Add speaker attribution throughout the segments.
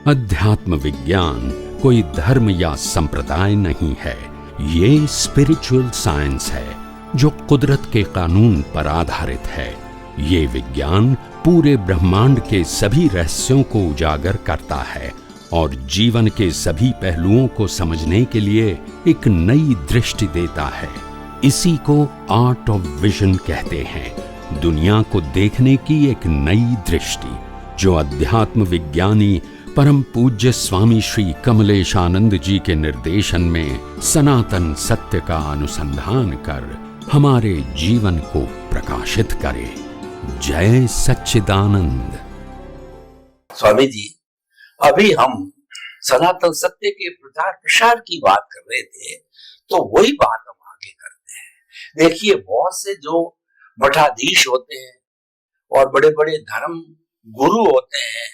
Speaker 1: अध्यात्म विज्ञान कोई धर्म या संप्रदाय नहीं है, ये स्पिरिचुअल साइंस है जो कुदरत के कानून पर आधारित है। ये विज्ञान पूरे ब्रह्मांड के सभी रहस्यों को उजागर करता है और जीवन के सभी पहलुओं को समझने के लिए एक नई दृष्टि देता है। इसी को आर्ट ऑफ विजन कहते हैं, दुनिया को देखने की एक नई दृष्टि, जो अध्यात्म विज्ञानी परम पूज्य स्वामी श्री कमलेशानंद जी के निर्देशन में सनातन सत्य का अनुसंधान कर हमारे जीवन को प्रकाशित करे। जय सच्चिदानंद।
Speaker 2: स्वामी जी, अभी हम सनातन सत्य के प्रचार प्रसार की बात कर रहे थे, तो वही बात हम आगे करते हैं। देखिए, बहुत से जो मठाधीश होते हैं और बड़े बड़े धर्म गुरु होते हैं,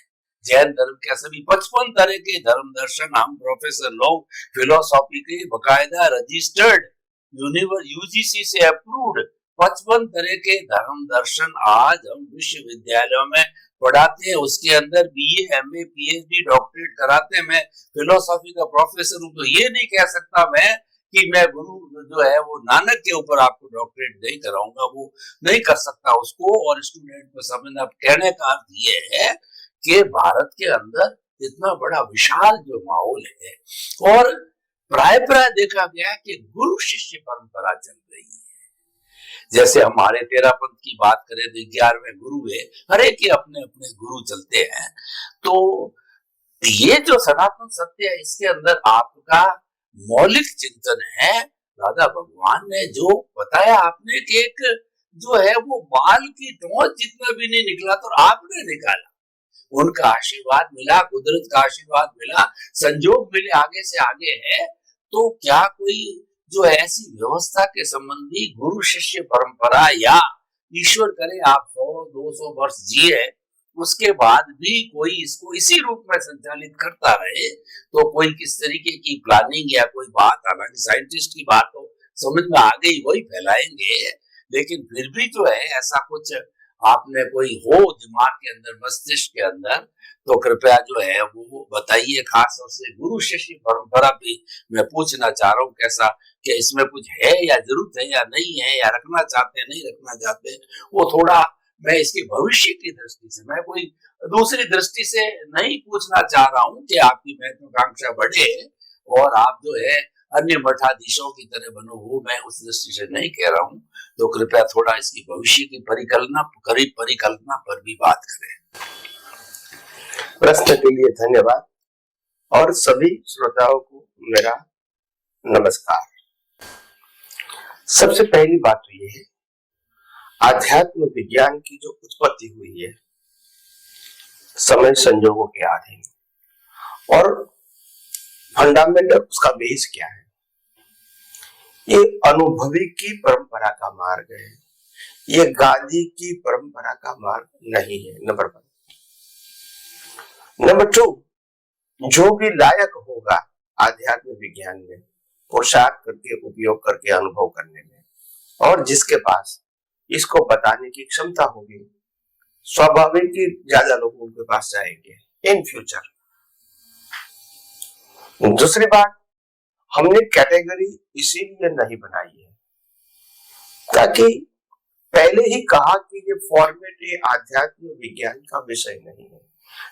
Speaker 2: जैन धर्म के सभी 55 तरह के धर्म दर्शन हम प्रोफेसर लोग फिलोसॉफी के बकायदा रजिस्टर्ड यूजीसी से अप्रूव्ड 55 तरह के धर्म दर्शन आज हम विश्वविद्यालयों में पढ़ाते हैं। उसके अंदर बीए, एमए, पीएचडी, डॉक्टरेट कराते हैं। मैं फिलोसॉफी का प्रोफेसर हूं, तो ये नहीं कह सकता मैं कि मैं गुरु जो है वो नानक के ऊपर आपको डॉक्टरेट नहीं कराऊंगा, वो नहीं कर सकता उसको। और स्टूडेंट को समझना, कहने का अर्थ ये है कि भारत के अंदर इतना बड़ा विशाल जो माहौल है, और प्राय देखा गया कि गुरु शिष्य परंपरा चल रही है। जैसे हमारे तेरापंथ की बात करें तो 11वें गुरु है, हर एक के अपने अपने गुरु चलते हैं। तो ये जो सनातन सत्य है, इसके अंदर आपका मौलिक चिंतन है। राधा भगवान ने जो बताया आपने कि एक जो है वो बाल की टोंच जितना भी नहीं निकला, तो आपने निकाला। उनका आशीर्वाद मिला, कुदरत का आशीर्वाद मिला, संजोग मिले, आगे से आगे है। तो क्या कोई जो ऐसी व्यवस्था के संबंधी गुरु शिष्य परंपरा, या ईश्वर करे आप 100-200 वर्ष जिए, उसके बाद भी कोई इसको इसी रूप में संचालित करता रहे, तो कोई किस तरीके की प्लानिंग या कोई बात, हालांकि साइंटिस्ट की बात तो समझ में आ गई, वही फैलाएंगे। लेकिन फिर भी जो है ऐसा कुछ आपने कोई हो दिमाग के अंदर, मस्तिष्क के अंदर, तो कृपया जो है वो बताइए। खास तौर से गुरु शिष्य परंपरा भी मैं पूछना चाह रहा हूँ, कैसा कि इसमें कुछ है या जरूरत है या नहीं है, या रखना चाहते हैं नहीं रखना चाहते, वो थोड़ा मैं इसके भविष्य की दृष्टि से, मैं कोई दूसरी दृष्टि से नहीं पूछना चाह रहा हूँ कि आपकी महत्वाकांक्षा बढ़े और आप जो है अन्य मठाधीशों की तरह बनो, वो मैं उस दृष्टि से नहीं कह रहा हूँ। तो कृपया थोड़ा इसकी भविष्य की परिकल्पना पर भी बात करें।
Speaker 3: प्रश्न के लिए धन्यवाद और सभी श्रोताओं को मेरा नमस्कार। सबसे पहली बात तो ये है, आध्यात्म विज्ञान की जो उत्पत्ति हुई है समय संजोगों के अधीन, और फंडामेंटल उसका बेस क्या है? ये अनुभवी की परंपरा का मार्ग है, ये गादी की परंपरा का मार्ग नहीं है। नंबर 1। नंबर 2, जो भी लायक होगा आध्यात्म विज्ञान में पुरुषार्थ करके, उपयोग करके, अनुभव करने में, और जिसके पास इसको बताने की क्षमता होगी, स्वाभाविक ही ज्यादा लोग उनके पास जाएंगे इन फ्यूचर। दूसरी बात, हमने कैटेगरी इसीलिए नहीं बनाई है ताकि पहले ही कहा कि ये फॉर्मेट ये आध्यात्म विज्ञान का विषय नहीं है।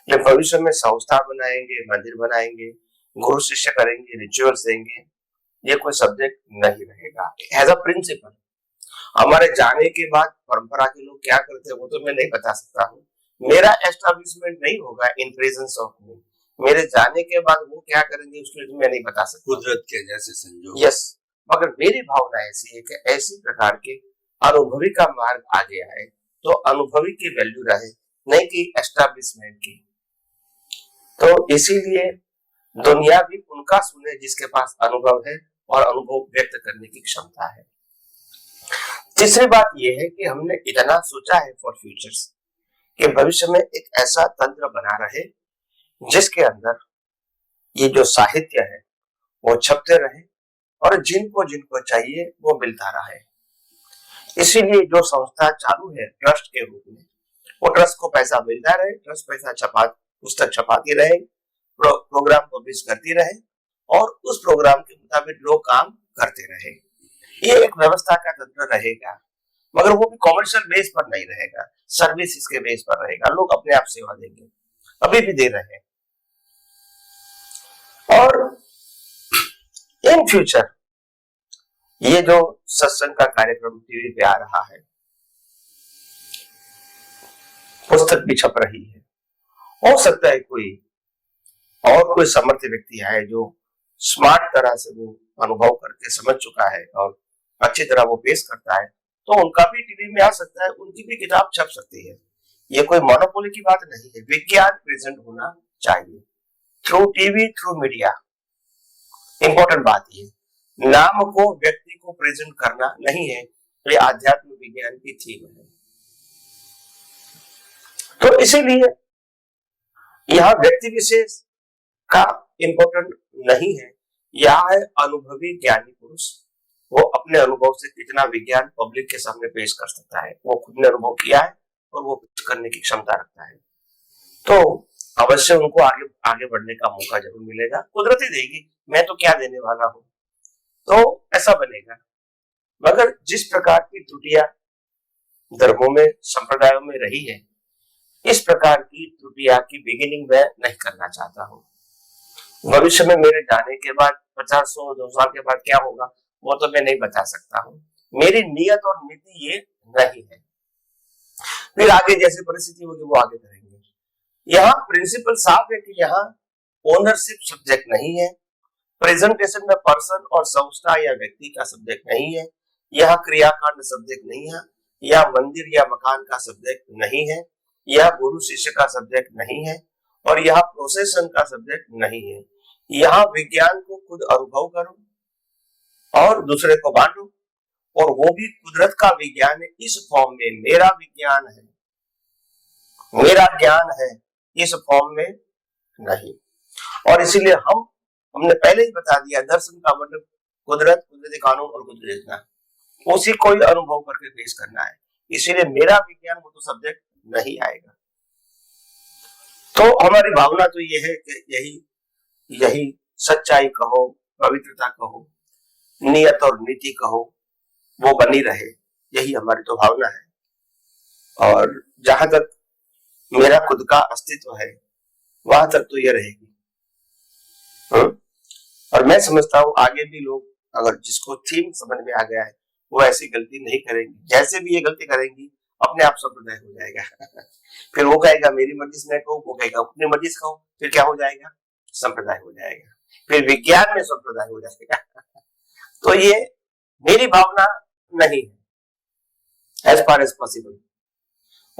Speaker 3: ये भविष्य में संस्था बनाएंगे, मंदिर बनाएंगे, गुरु शिष्य करेंगे, रिचुअल्स देंगे, ये कोई सब्जेक्ट नहीं रहेगा। एज अ प्रिंसिपल हमारे जाने के बाद परंपरा के लोग क्या करते हैं वो तो मैं नहीं बता सकता हूँ। मेरा एस्टैब्लिशमेंट नहीं होगा इन प्रेजेंस ऑफ मी। मेरे जाने के बाद वो क्या करेंगे उसके लिए मैं नहीं बता सकता,
Speaker 2: कुदरत के जैसे संजोग।
Speaker 3: यस, मगर मेरी भावना ऐसी है कि ऐसी प्रकार के अनुभवी का मार्ग आगे आए तो अनुभवी की वैल्यू रहे, नहीं कि एस्टैब्लिशमेंट की। तो इसीलिए दुनिया भी उनका सुने जिसके पास अनुभव है और अनुभव व्यक्त करने की क्षमता है। तीसरी बात यह है कि हमने इतना सोचा है फॉर फ्यूचर्स कि भविष्य में एक ऐसा तंत्र बना रहे जिसके अंदर ये जो साहित्य है वो छपते रहे और जिनको जिनको चाहिए वो मिलता रहे। इसीलिए जो संस्था चालू है ट्रस्ट के रूप में, वो ट्रस्ट को पैसा मिलता रहे, ट्रस्ट पैसा पुस्तक छपाती रहे, प्रोग्राम पब्लिश करती रहे और उस प्रोग्राम के मुताबिक लोग काम करते रहे। ये एक व्यवस्था का तंत्र रहेगा, मगर वो भी कॉमर्शियल बेस पर नहीं रहेगा, सर्विस इसके बेस पर रहेगा। लोग अपने आप सेवा देंगे, अभी भी दे रहे हैं। और इन फ्यूचर ये जो सत्संग का कार्यक्रम टीवी पे आ रहा है, पुस्तक भी छप रही है, हो सकता है कोई समर्थ व्यक्ति आए जो स्मार्ट तरह से वो अनुभव करके समझ चुका है और अच्छी तरह वो पेश करता है, तो उनका भी टीवी में आ सकता है, उनकी भी किताब छप सकती है। ये कोई मोनोपोली की बात नहीं है। विज्ञान प्रेजेंट होना चाहिए through TV, through media. Important बात ये, नाम को, व्यक्ति को प्रेजेंट करना नहीं है, ये आध्यात्म विज्ञान की थीम है। तो इसीलिए यहां व्यक्ति विशेष का इंपॉर्टेंट नहीं है, यह है अनुभवी ज्ञानी पुरुष। वो अपने अनुभव से कितना विज्ञान पब्लिक के सामने पेश कर सकता है, वो खुद ने अनुभव किया है और वो पेश करने की क्षमता रखता है। तो अवश्य उनको आगे बढ़ने का मौका जरूर मिलेगा, कुदरत ही देगी, मैं तो क्या देने वाला हूं, तो ऐसा बनेगा। मगर जिस प्रकार की त्रुटियां धर्मों में, संप्रदायों में रही है, इस प्रकार की त्रुटियां की बिगिनिंग मैं नहीं करना चाहता हूं। भविष्य में मेरे जाने के बाद 50-100-2 साल के बाद क्या होगा वो तो मैं नहीं बता सकता हूं। मेरी नियत और नीति ये नहीं है। फिर आगे जैसी परिस्थिति होगी वो आगे करेंगे। यहाँ प्रिंसिपल साफ है कि यहाँ ओनरशिप सब्जेक्ट नहीं है, प्रेजेंटेशन में पर्सन और संस्था या व्यक्ति का सब्जेक्ट नहीं है, यहाँ क्रियाकांड सब्जेक्ट नहीं है, या मंदिर या मकान का सब्जेक्ट नहीं है, यह गुरु शिष्य का सब्जेक्ट नहीं है, और यह प्रोसेशन का सब्जेक्ट नहीं है। यहाँ विज्ञान को खुद अनुभव करो और दूसरे को बांटो, और वो भी कुदरत का विज्ञान है इस फॉर्म में। मेरा विज्ञान है, मेरा ज्ञान है, इस फॉर्म में नहीं। और इसीलिए हमने पहले ही बता दिया, दर्शन का मतलब कुदरत, कुदरती कानून और कुदरत का उसी को ही अनुभव करके पेश करना है। इसीलिए मेरा विज्ञान वो तो सब्जेक्ट नहीं आएगा। तो हमारी भावना तो ये है कि यही सच्चाई कहो, पवित्रता कहो, नियत और नीति कहो, वो बनी रहे, यही हमारी तो भावना है। और जहां तक मेरा खुद का अस्तित्व है वहां तक तो ये रहेगी। और मैं समझता हूं आगे भी लोग, अगर जिसको थीम समझ में आ गया है, वो ऐसी गलती नहीं करेंगी। जैसे भी ये गलती करेंगी अपने आप संप्रदाय हो जाएगा। फिर वो कहेगा मेरी मर्जी से मैं कहूं, वो कहेगा अपनी मर्जी से कहूं, फिर क्या हो जाएगा, संप्रदाय हो जाएगा। फिर विज्ञान में संप्रदाय हो जाएगा। तो ये मेरी भावना नहीं है एज फार एज पॉसिबल।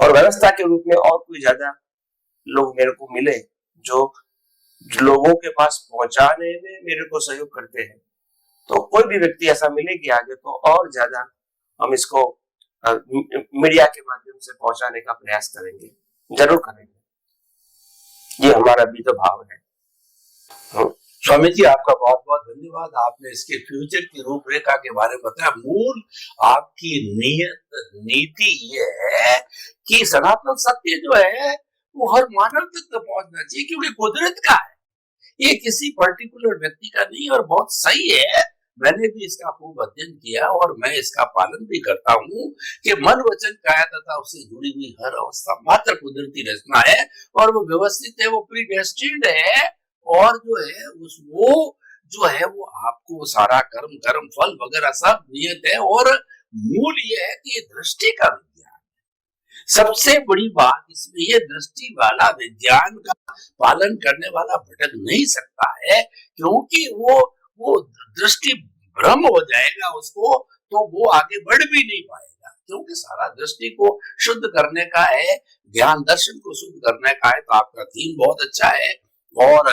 Speaker 3: और व्यवस्था के रूप में और कोई ज्यादा लोग मेरे को मिले जो लोगों के पास पहुंचाने में मेरे को सहयोग करते हैं, तो कोई भी व्यक्ति ऐसा मिलेगी आगे, तो और ज्यादा हम इसको मीडिया के माध्यम से पहुंचाने का प्रयास करेंगे, जरूर करेंगे। ये हमारा भी तो भाव है।
Speaker 2: स्वामी जी, आपका बहुत बहुत धन्यवाद। आपने इसके फ्यूचर की रूपरेखा के बारे में बताया। मूल आपकी नीति ये है कि सनातन सत्य जो है वो हर मानव तक पहुंचना चाहिए, क्योंकि कुदरत का है, ये किसी पर्टिकुलर व्यक्ति का नहीं। और बहुत सही है, मैंने भी इसका खूब अध्ययन किया और मैं इसका पालन भी करता हूँ कि मन वचन काया तथा उससे जुड़ी हुई हर अवस्था मात्र कुदरती रचना है, और वो व्यवस्थित है, वो प्रीडेस्टिन्ड है, और जो है वो आपको सारा कर्म फल वगैरह सब नियत है। और मूल ये है कि दृष्टि का विज्ञान है। सबसे बड़ी बात इसमें ये, दृष्टि वाला विज्ञान का पालन करने वाला भटक नहीं सकता है, क्योंकि वो दृष्टि भ्रम हो जाएगा उसको, तो वो आगे बढ़ भी नहीं पाएगा। क्योंकि सारा दृष्टि को शुद्ध करने का है, ज्ञान दर्शन को शुद्ध करने का है। तो आपका थीम बहुत अच्छा है और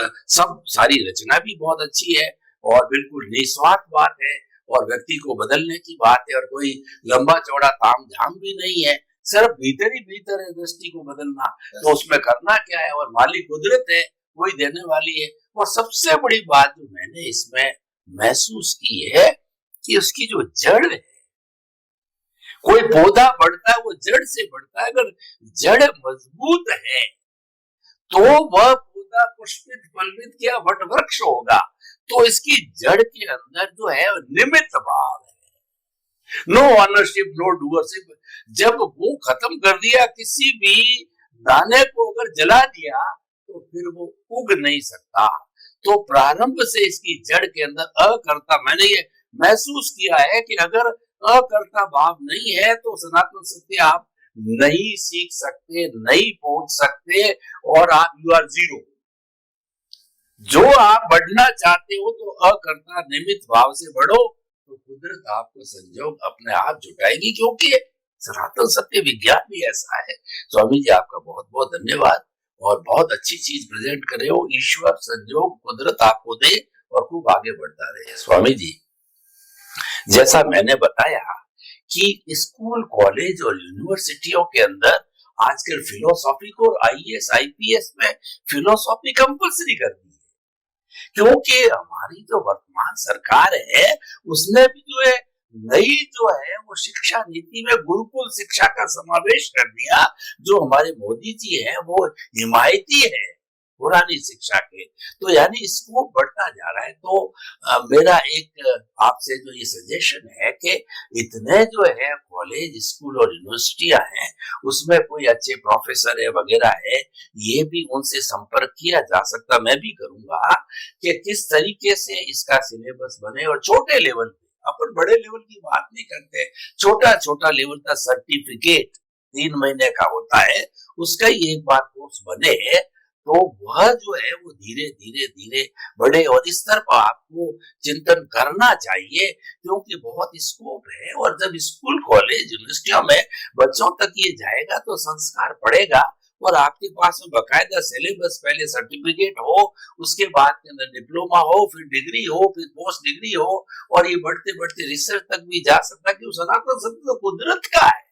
Speaker 2: सारी रचना भी बहुत अच्छी है और बिल्कुल निस्वार्थ बात है, और व्यक्ति को बदलने की बात है, और कोई लंबा चौड़ा ताम झाम भी नहीं है, सिर्फ भीतर ही भीतर है दृष्टि को बदलना। तो उसमें करना क्या है, और मालिक कुदरत है, वही देने वाली है। और सबसे बड़ी बात जो मैंने इसमें महसूस की है कि उसकी जो जड़ है, कोई पौधा बढ़ता है वो जड़ से बढ़ता है। अगर जड़ मजबूत है तो वह होगा, पुष्पित फलित क्या वट वृक्ष होगा। तो इसकी जड़ के अंदर जो है निमित्त भाव है, नो ऑनरशिप नो डूअरशिप। जब वो खत्म कर दिया, किसी भी दाने को अगर जला दिया तो फिर वो उग नहीं सकता। तो प्रारंभ से इसकी जड़ के अंदर अकर्ता, मैंने ये महसूस किया है कि अगर अकर्ता भाव नहीं है तो सनातन सत्य आप नहीं सीख सकते, नहीं पहुंच सकते, और आप यू आर जीरो। जो आप बढ़ना चाहते हो तो अकर्ता निमित्त भाव से बढ़ो, तो कुदरत आपको संजोग अपने आप जुटाएगी, क्योंकि सनातन सत्य विज्ञान भी ऐसा है। स्वामी जी आपका बहुत बहुत धन्यवाद, और बहुत अच्छी चीज प्रेजेंट कर रहे हो। ईश्वर संजोग कुदरत आपको दे और खूब आगे बढ़ता रहे। स्वामी जी, जैसा मैंने बताया कि स्कूल, कॉलेज और यूनिवर्सिटियों के अंदर आजकल फिलोसॉफी को आईएएस आईपीएस में फिलोसॉफी कंपल्सरी कर दी है, क्योंकि हमारी जो वर्तमान सरकार है उसने भी जो है नई जो है वो शिक्षा नीति में गुरुकुल शिक्षा का समावेश कर दिया। जो हमारे मोदी जी हैं वो हिमायती है पुरानी शिक्षा के, तो यानी स्कोप बढ़ता जा रहा है। तो मेरा एक आपसे जो ये सजेशन है कि इतने जो है कॉलेज, स्कूल और यूनिवर्सिटियां हैं, उसमें कोई अच्छे प्रोफेसर है वगैरह है, ये भी उनसे संपर्क किया जा सकता। मैं भी करूंगा कि किस तरीके से इसका सिलेबस बने, और छोटे लेवल पे, अपन बड़े लेवल की बात नहीं करते, छोटा छोटा लेवल का सर्टिफिकेट 3 महीने का होता है, उसका ही एक बार कोर्स बने, तो वह जो है वो धीरे धीरे धीरे बढ़े। और इस तरफ आपको चिंतन करना चाहिए, क्योंकि बहुत स्कोप है। और जब स्कूल, कॉलेज, यूनिवर्सिटियों में बच्चों तक ये जाएगा तो संस्कार पड़ेगा, और आपके पास में बकायदा सिलेबस, पहले सर्टिफिकेट हो, उसके बाद के अंदर डिप्लोमा हो, फिर डिग्री हो, फिर पोस्ट डिग्री हो, और ये बढ़ते बढ़ते रिसर्च तक भी जा सकता, कि सनातन सत्य तो कुदरत का है।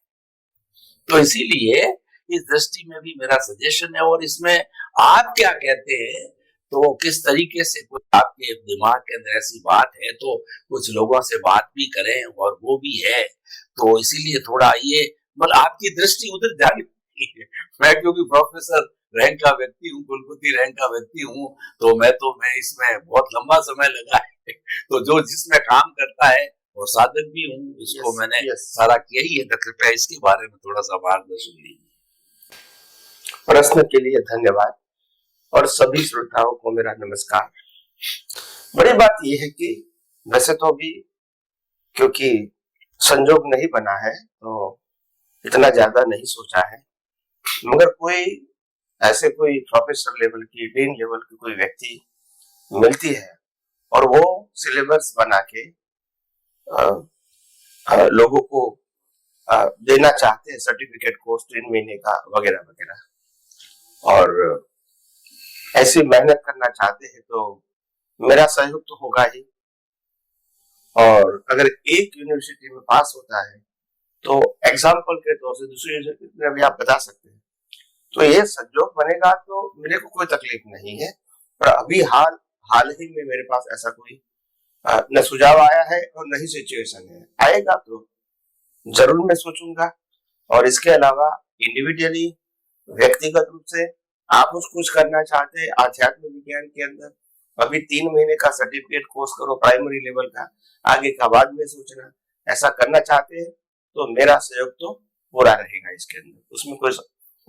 Speaker 2: तो इसीलिए इस दृष्टि में भी मेरा सजेशन है। और इसमें आप क्या कहते हैं, तो किस तरीके से कुछ आपके दिमाग के अंदर ऐसी बात है तो कुछ लोगों से बात भी करें, और वो भी है। तो इसीलिए थोड़ा ये मतलब आपकी दृष्टि उधर जानी है। मैं क्योंकि प्रोफेसर रैंक का व्यक्ति हूँ, कुलपति रैंक का व्यक्ति हूँ, तो मैं इसमें बहुत लंबा समय लगा है। तो जो जिसमें काम करता है और साधक भी हूँ, इसको मैंने सारा किया ही है, तो कृपया इसके बारे में थोड़ा सा मार्गदर्शन लीजिए।
Speaker 3: प्रश्न के लिए धन्यवाद, और सभी श्रोताओं को मेरा नमस्कार। बड़ी बात यह है कि वैसे तो अभी क्योंकि संजोग नहीं बना है तो इतना ज्यादा नहीं सोचा है, मगर कोई प्रोफेसर लेवल की, डीन लेवल की कोई व्यक्ति मिलती है और वो सिलेबस बना के लोगों को देना चाहते हैं, सर्टिफिकेट कोर्स 3 महीने का वगैरह वगैरह, और ऐसी मेहनत करना चाहते हैं, तो मेरा सहयोग तो होगा ही। और अगर एक यूनिवर्सिटी में पास होता है तो एग्जाम्पल के तौर से दूसरी यूनिवर्सिटी में भी आप बता सकते हैं, तो ये संजोग बनेगा तो मेरे को कोई तकलीफ नहीं है। पर अभी हाल ही में मेरे पास ऐसा कोई न सुझाव आया है और न ही सिचुएशन है। आएगा तो जरूर मैं सोचूंगा। और इसके अलावा इंडिविजुअली, व्यक्तिगत रूप से आप कुछ करना चाहते हैं आध्यात्मिक विज्ञान के अंदर, अभी 3 महीने का सर्टिफिकेट कोर्स करो प्राइमरी लेवल का, आगे का बाद में सोचना, ऐसा करना चाहते हैं तो मेरा सहयोग तो पूरा रहेगा इसके अंदर। उसमें कोई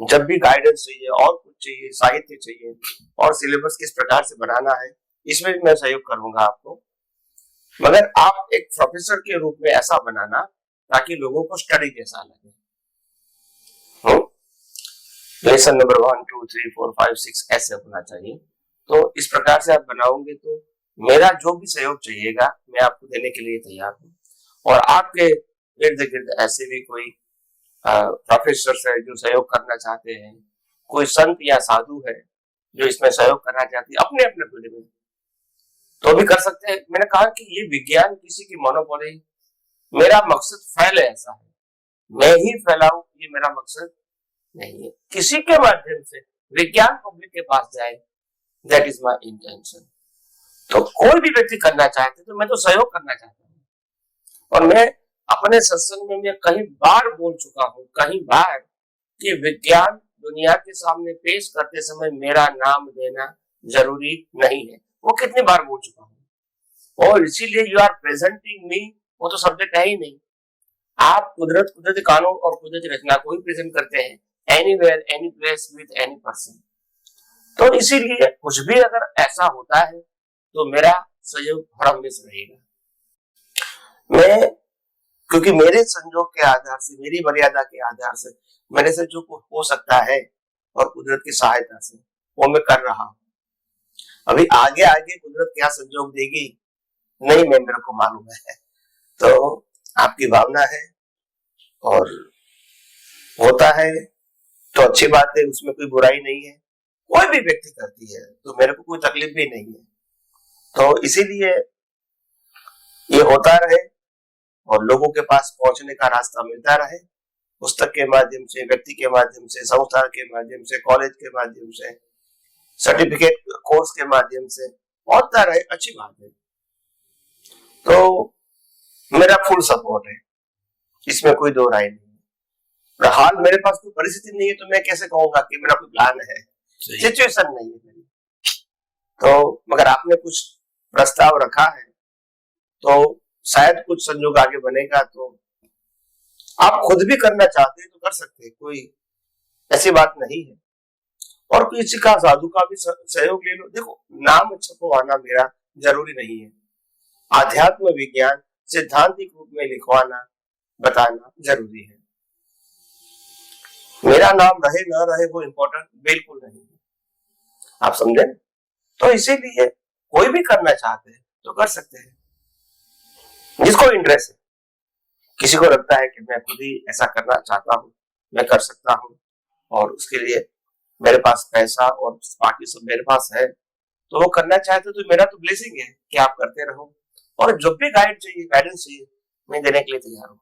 Speaker 3: जब भी गाइडेंस चाहिए और कुछ चाहिए, साहित्य चाहिए और सिलेबस किस प्रकार से बनाना है, इसमें भी मैं सहयोग करूंगा आपको। मगर आप एक प्रोफेसर के रूप में ऐसा बनाना ताकि लोगों को स्टडी जैसा लगे। लेसन नंबर 1, 2, 3, 4, 5, 6 ऐसे होना चाहिए। तो इस प्रकार से आप बनाओगे तो मेरा जो भी सहयोग चाहिएगा मैं आपको देने के लिए तैयार हूँ। और आपके इर्द गिर्द ऐसे भी कोई प्रोफेसर है जो सहयोग करना चाहते हैं, कोई संत या साधु है जो इसमें सहयोग करना चाहते हैं अपने अपने फील्ड में, तो भी कर सकते हैं। मैंने कहा कि ये विज्ञान किसी की मोनोपोली, मेरा मकसद फैले ऐसा है, मैं ही फैलाऊं ये मेरा मकसद नहीं है। किसी के माध्यम से विज्ञान पब्लिक के पास जाए, दैट इज माय इंटेंशन। तो कोई भी व्यक्ति करना चाहते तो मैं तो सहयोग करना चाहता हूँ। और मैं अपने सत्संग में मैं कई बार बोल चुका हूँ, कई बार, कि विज्ञान दुनिया के सामने पेश करते समय मेरा नाम देना जरूरी नहीं है। वो कितनी बार बोल चुका हूँ। और इसीलिए यू आर प्रेजेंटिंग मी, वो तो सब्जेक्ट है ही नहीं। आप कुदरती कानून और कुदरती रचना को ही प्रेजेंट करते हैं, anywhere, any place, with any person. तो इसीलिए कुछ भी अगर ऐसा होता है तो मेरा सहयोग हमेशा रहेगा। मैं, क्योंकि मेरे संजोग के आधार से, मेरी मर्यादा के आधार से मेरे से जो हो सकता है और कुदरत की सहायता से वो मैं कर रहा हूँ। अभी आगे आगे कुदरत क्या संजोग देगी नहीं मैं, मेरे को मालूम है। तो आपकी भावना है और होता है तो अच्छी बात है, उसमें कोई बुराई नहीं है। कोई भी व्यक्ति करती है तो मेरे को कोई तकलीफ भी नहीं है। तो इसीलिए ये होता रहे और लोगों के पास पहुंचने का रास्ता मिलता रहे, पुस्तक के माध्यम से, व्यक्ति के माध्यम से, संस्था के माध्यम से, कॉलेज के माध्यम से, सर्टिफिकेट कोर्स के माध्यम से होता रहे, अच्छी बात है। तो मेरा फुल सपोर्ट है, इसमें कोई दो राय नहीं। हाल मेरे पास कोई परिस्थिति नहीं है तो मैं कैसे कहूंगा कि मेरा कोई प्लान है, सिचुएशन नहीं है मेरी। तो मगर आपने कुछ प्रस्ताव रखा है तो शायद कुछ संजोग आगे बनेगा, तो आप खुद भी करना चाहते हैं तो कर सकते हैं, कोई ऐसी बात नहीं है। और किसी का, साधु का भी सहयोग ले लो। देखो, नाम छपवाना मेरा जरूरी नहीं है, आध्यात्म विज्ञान सिद्धांतिक रूप में लिखवाना, बताना जरूरी है। मेरा नाम रहे ना रहे वो इम्पोर्टेंट बिल्कुल नहीं है, आप समझे। तो इसीलिए कोई भी करना चाहते हैं तो कर सकते हैं, जिसको इंटरेस्ट है। किसी को लगता है कि मैं खुद ही ऐसा करना चाहता हूँ, मैं कर सकता हूँ और उसके लिए मेरे पास पैसा और बाकी सब मेरे पास है, तो वो करना चाहते तो मेरा तो ब्लेसिंग है कि आप करते रहो। और जब भी गाइडेंस चाहिए मैं देने के लिए तैयार हूँ।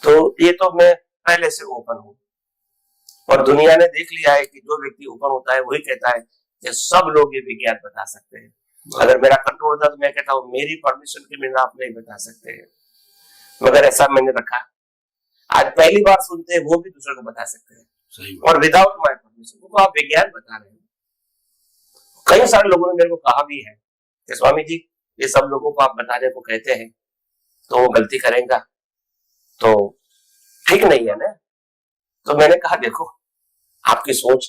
Speaker 3: तो ये तो मैं पहले से ओपन हूँ और दुनिया ने देख लिया है कि जो व्यक्ति ओपन होता है वही कहता है कि सब लोग ये विज्ञान बता सकते हैं। अगर मेरा कंट्रोल होता तो मैं कहता हूँ मेरी परमिशन के बिना आप नहीं बता सकते हैं, मगर ऐसा मैंने रखा। आज पहली बार सुनते हैं वो भी दूसरे को बता सकते हैं और विदाउट माय परमिशन, वो आप विज्ञान बता रहे हैं। कई सारे लोगों ने मेरे को कहा भी है कि स्वामी जी ये सब लोगों को आप बताने को कहते हैं तो वो गलती करेगा तो ठीक नहीं है ना। तो मैंने कहा देखो, आपकी सोच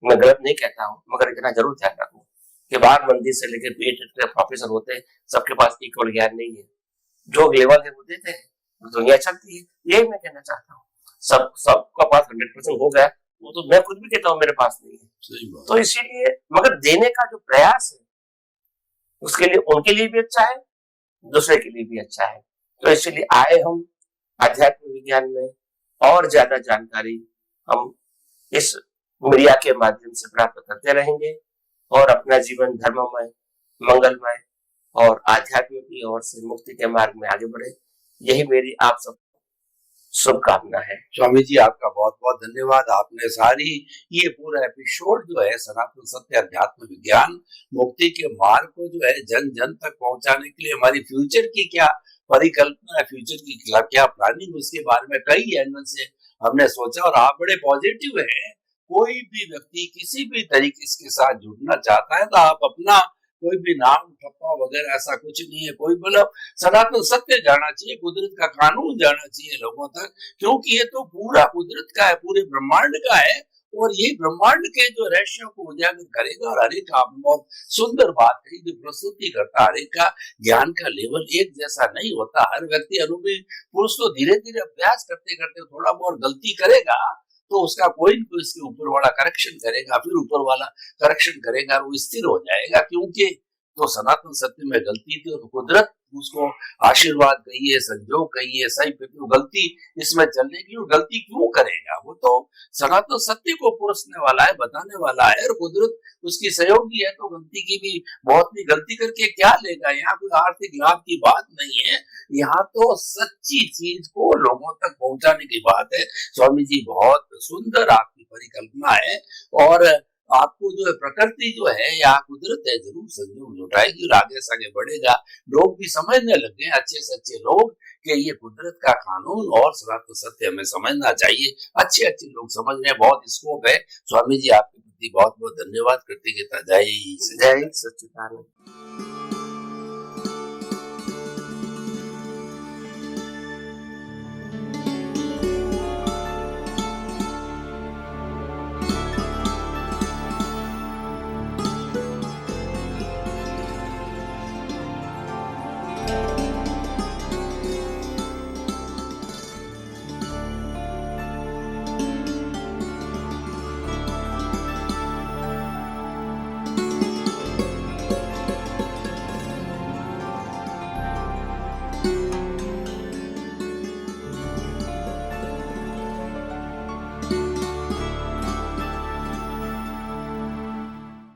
Speaker 3: मैं गलत नहीं कहता हूँ, मगर इतना जरूर ध्यान रखो कि बाहर मंदिर से लेकर पीएचडी प्रोफेसर होते हैं, सबके पास इक्वल ज्ञान नहीं है। जो लेवल है वो देते हैं, दुनिया चलती है, यही मैं कहना चाहता हूँ। सबका पास 100% हो गया वो तो मैं खुद भी कहता हूँ मेरे पास नहीं है। तो इसीलिए मगर देने का जो प्रयास है उसके लिए उनके लिए भी अच्छा है, दूसरे के लिए भी अच्छा है। तो इसीलिए आए हम आध्यात्मिक विज्ञान में और ज्यादा जानकारी हम इस मीडिया के माध्यम से प्राप्त करते रहेंगे और अपना जीवन धर्ममय, मंगलमय और आध्यात्म की ओर से मुक्ति के मार्ग में आगे बढ़े, यही मेरी आप सब शुभकामना है।
Speaker 2: स्वामी जी आपका बहुत बहुत धन्यवाद। आपने सारी ये पूरा एपिसोड जो है सनातन सत्य अध्यात्म विज्ञान मुक्ति के मार्ग को जो है जन जन तक पहुंचाने के लिए हमारी फ्यूचर की क्या परिकल्पना है, फ्यूचर की क्या प्लानिंग, उसके बारे में कई एंगल से हमने सोचा और आप बड़े पॉजिटिव हैं। कोई भी व्यक्ति किसी भी तरीके इसके साथ जुड़ना चाहता है तो आप अपना कोई भी नाम ठप्पा वगैरह ऐसा कुछ नहीं है, कोई मतलब सनातन सत्य जाना चाहिए, कुदरत का कानून जाना चाहिए लोगों तक, क्योंकि ये तो पूरा कुदरत का है, पूरे ब्रह्मांड का है और ये ब्रह्मांड के जो रहस्यों को उजागर करेगा। और हर एक आपने बहुत सुंदर बात कही, जो प्रस्तुति करता हर एक का ज्ञान का लेवल एक जैसा नहीं होता। हर व्यक्ति अनुभवी पुरुष तो धीरे धीरे अभ्यास करते करते थोड़ा बहुत गलती करेगा तो उसका कोई न कोई इसके ऊपर वाला करेक्शन करेगा, फिर ऊपर वाला करेक्शन करेगा और वो स्थिर हो जाएगा। क्योंकि तो सनातन सत्य में गलती थी और कुदरत उसको आशीर्वाद कहिए, संजोग कहिए, सही पे गलती इसमें चलने की, वो गलती क्यों करेगा? वो तो सनातन सत्य को पुरस्ने वाला है, बताने वाला है और कुदरत उसकी सहयोगी है, तो गलती की भी बहुत नहीं, गलती करके क्या लेगा? यहाँ कोई आर्थिक लाभ की बात नहीं है, यहाँ तो सच्ची चीज को लोगों तक पहुंचाने की बात है। स्वामी जी बहुत सुंदर आपकी परिकल्पना है और आपको जो है प्रकृति जो है या कुदरत है जरूर संजोग जुटाएगी और आगे से आगे बढ़ेगा। लोग भी समझने लग गए, अच्छे से अच्छे लोग, कि ये कुदरत का कानून और सनातन सत्य हमें समझना चाहिए। अच्छे अच्छे लोग समझ रहे हैं, बहुत स्कोप है। स्वामी जी आपके प्रति बहुत बहुत धन्यवाद, कृतज्ञता। जय
Speaker 3: जय सच्चिदानंद।